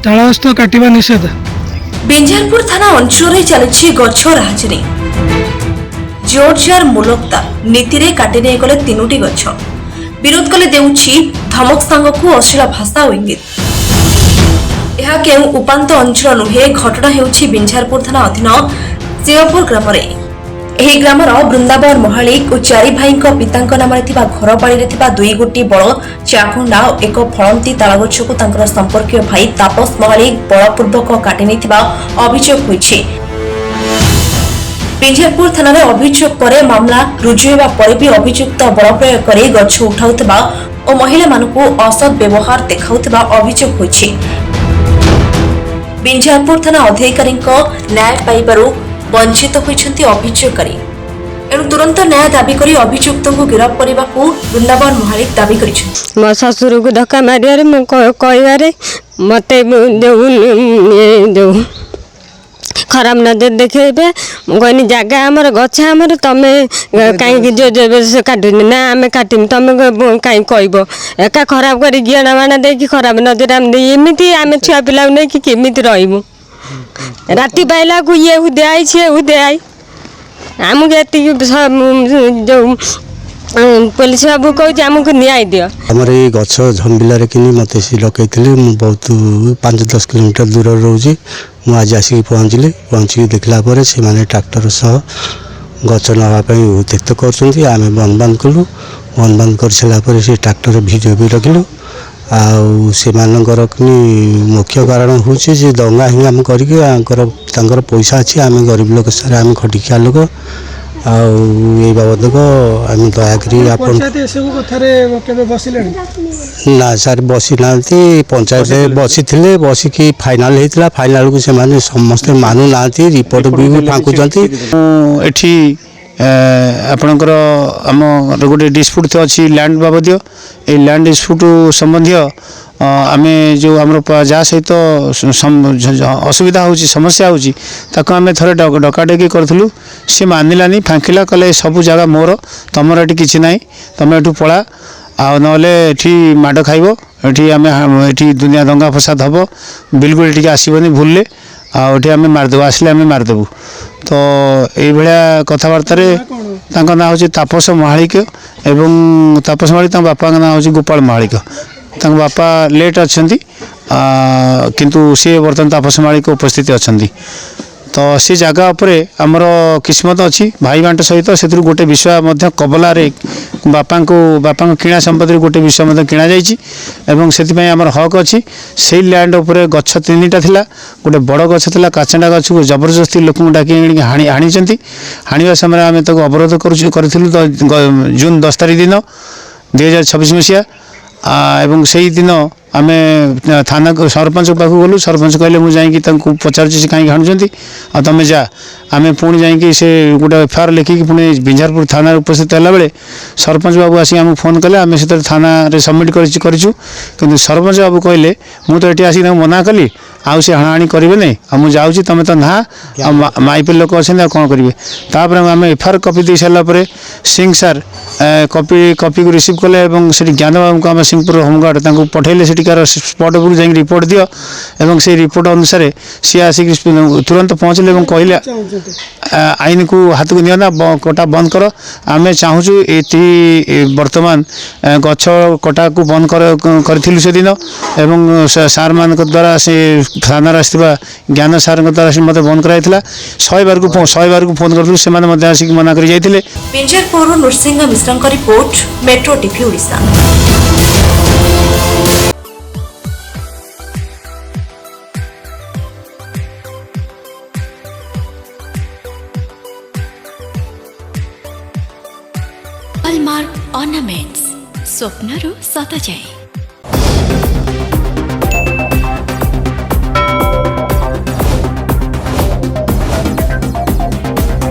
तालहस्त काटिबा निषेध। बिंझारपुर थाना अंचल चली गछ राजनी जोरजार मुलकता नीति रे काटी नहीं गले 3टी गछ विरोध कले देउछि धमक सांगकु अश्लील भाषा और इंगित। यह केउ उपांत अंचल नुहे घटना हेउछि बिंझारपुर थाना अधीन सिंहपुर ग्राम रे। एही ग्रामर वृंदावन महालिक और 4 भाई पिता नाम घर बाड़ी में 2 गोटी बड़ चाखुंडा और एक फलंती तालगछ को संपर्कीय भाई तापस महालिक बलपूर्वक काटी नहीं अभियोग होइछि। बिंझारपुर थाना अभियोग पर मामला रुजु होगा पर भी अभियुक्त बल प्रयोग कर गछ उठाउतबा और महिला मानकु असद व्यवहार देखाउतबा अभियोग होइछि। बिंझारपुर थाना अधिकारी न्याय पाइबारु वंचित होइछन्ति अभियोगकारी। एणु तुरंत न्याय दाबी करी अभियुक्त को गिरफ्त करने को वृंदावन महालिक दाबी करिछन्ति। मो ससुर को धक्का मारियारे मो कहबारे मते देउ खराब नजर देखेबे कहनी जगह आमर गछ आमर तमे कहीं जो काटुनी ना आम काटम तमें कहीं कहब एका खराब कर गिणा बाणा दे खराब नजर आम एमती आम छुआ पिला नहीं केमी रही राति पाइला को ये उदय सी उदय आमको जो पुलिस बाबू कह आमको न्याय दियो। आमर ये गछ झंबिलार किनी मत सी लगे बहुत 5-10 किलोमीटर दूर रोचे मुझे आज आसिक पहुँचिक देखला से ट्रैक्टर सह गछ नापी उद्यत कर बंद बांध कलु बंद बांध कर सारापर से ट्रैक्टर भिडियो भी रखिलु आर मुख्य कारण हूँ दंगा हिंग आम कर पैसा अच्छी आम गरीब लोक सारे आम खटिकिया लोक आई बाबद को आम दयाकरी ना सार बसी ना पंचायत बसी थे बसिकी फाइनाल होता फाइनाल को समस्ते मानु ना रिपोर्ट भी फाँकुंट एठी आपणकर आम गोटे डिस्प्यूट अच्छी लैंड बाबद ये लैंड डिस्प्यूट संबंधी आम जो आम जहाँ सहित असुविधा हो समस्या होमें थे डकाडेकी करूँ सी मानिलानी फाँकिला कले सब जगह मोर तुमर ये कि ना तुम एठू पला आ ना माड़ खाइब ये आम ये दुनिया दंगा फसाद हम बिल्कुल ये आसबनी भूल आठे आम मारिदेव आसले आम मारिदेवु तो ये कथबार्तार ना हूँ तापस महालिक एवं तापस महालिक बापा ना हूँ गोपाल महालिक बापा लेट अच्छा किंतु सी बर्तमान तापस महालिक उपस्थित अच्छा तो सी जगह पर आमर किस्मत अच्छी भाई बांट सहित से गोटे विषय कबल बापा को किणा संपत्ति गोटे विषय किणा जाइए से आमर हक अच्छी से लैंड उपर गछ 3टा थिला गोटे बड़ गछ थिला काचेंडा गछ को जबरदस्ती लोक डाक हाणी हाणवा समय आम तक अवरोध करूँ जून 10 तारिख दिन 2026 मसीहा एवं से ही दिन आम थाना सरपंच पाक गलु सरपंच कहले मुझे पचार कहीं हाणुंट आ तुम जा आम पुणी जा से गोटे एफआईआर लिखिकी पुणी बिंझारपुर थाना उपस्थित है बेले सरपंच बाबू आसिक आम फोन कले आम से थाना सबमिट करूँ कि सरपंच बाबू कहले मुझे ये आसिक मना कली आउ से हाणाहाणी करेंगे नहीं आ मुझे जाऊँगी तुम तो ना माइपे लोक अच्छे कौन करेंगे तापर आम एफआईआर कपी दे सारापर सिंह सार कपी को रिसीव कले ज्ञान बाबू को आम सिंहपुर होमगार्ड पठेले सेठिकार स्पट उपरू जा रिपोर्ट दियो एवं से रिपोर्ट अनुसार सी आसिक तुरंत पहुँचले कहले आईन को हाथ को नियना कटा बंद कर आम चाहूँ ये बर्तमान गछ कटा को बंद कर से दिन एवं सार मान द्वारा से थाना आसवा ज्ञान सार द्वारा से मत बंद कराई 100 बार को फोन करूँ से आसिक मना कर जाइए। Binjharpur Nrusingha Mishra report metro TV Odisha. Hallmark ornaments स्वप्नरू सत जाए।